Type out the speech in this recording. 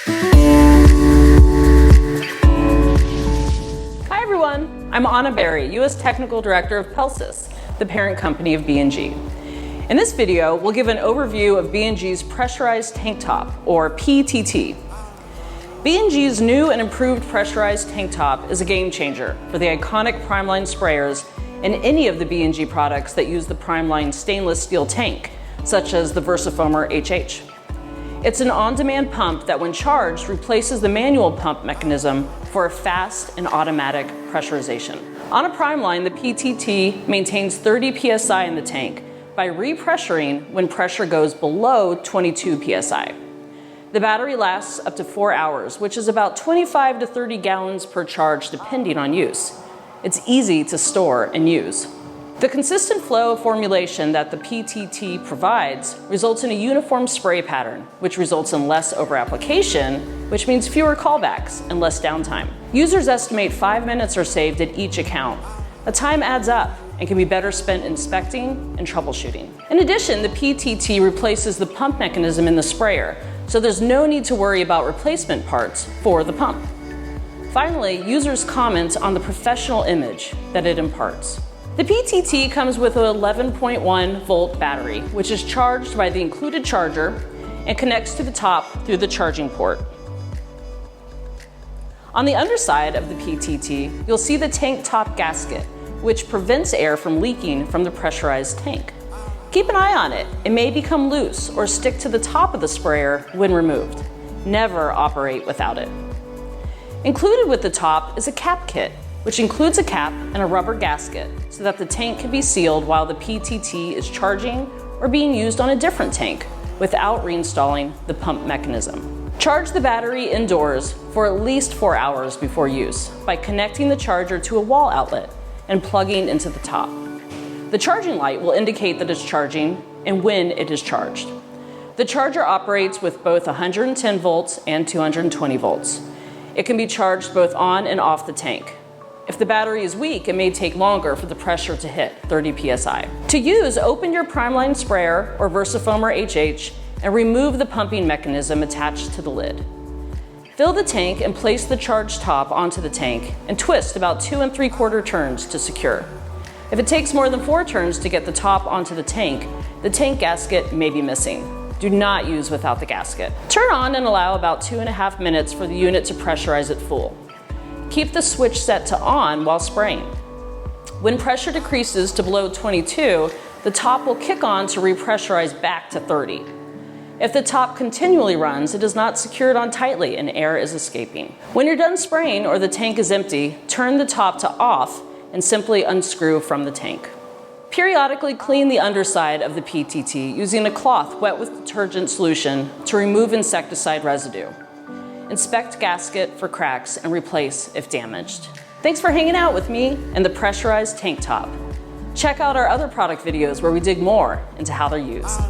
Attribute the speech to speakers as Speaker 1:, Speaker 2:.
Speaker 1: Hi everyone, I'm Anna Berry, U.S. Technical Director of Pelsis, the parent company of B&G. In this video, we'll give an overview of B&G's Pressurized Tank Top, or PTT. B&G's new and improved Pressurized Tank Top is a game changer for the iconic Primeline sprayers and any of the B&G products that use the Primeline stainless steel tank, such as the Versafoamer HH. It's an on-demand pump that when charged replaces the manual pump mechanism for a fast and automatic pressurization. On a Primeline, the PTT maintains 30 psi in the tank by repressuring when pressure goes below 22 psi. The battery lasts up to 4 hours, which is about 25 to 30 gallons per charge depending on use. It's easy to store and use. The consistent flow of formulation that the PTT provides results in a uniform spray pattern, which results in less overapplication, which means fewer callbacks and less downtime. Users estimate 5 minutes are saved at each account. The time adds up and can be better spent inspecting and troubleshooting. In addition, the PTT replaces the pump mechanism in the sprayer, so there's no need to worry about replacement parts for the pump. Finally, users comment on the professional image that it imparts. The PTT comes with an 11.1 volt battery, which is charged by the included charger and connects to the top through the charging port. On the underside of the PTT, you'll see the tank top gasket, which prevents air from leaking from the pressurized tank. Keep an eye on it. It may become loose or stick to the top of the sprayer when removed. Never operate without it. Included with the top is a cap kit, which includes a cap and a rubber gasket so that the tank can be sealed while the PTT is charging or being used on a different tank without reinstalling the pump mechanism. Charge the battery indoors for at least 4 hours before use by connecting the charger to a wall outlet and plugging into the top. The charging light will indicate that it's charging and when it is charged. The charger operates with both 110 volts and 220 volts. It can be charged both on and off the tank. If the battery is weak, it may take longer for the pressure to hit 30 psi. To use, open your Primeline sprayer or Versafoamer HH and remove the pumping mechanism attached to the lid. Fill the tank and place the charged top onto the tank and twist about 2 3/4 turns to secure. If it takes more than 4 turns to get the top onto the tank gasket may be missing. Do not use without the gasket. Turn on and allow about 2.5 minutes for the unit to pressurize at full. Keep the switch set to on while spraying. When pressure decreases to below 22, the top will kick on to repressurize back to 30. If the top continually runs, it is not secured on tightly and air is escaping. When you're done spraying or the tank is empty, turn the top to off and simply unscrew from the tank. Periodically clean the underside of the PTT using a cloth wet with detergent solution to remove insecticide residue. Inspect gasket for cracks and replace if damaged. Thanks for hanging out with me and the Pressurized Tank Top. Check out our other product videos where we dig more into how they're used.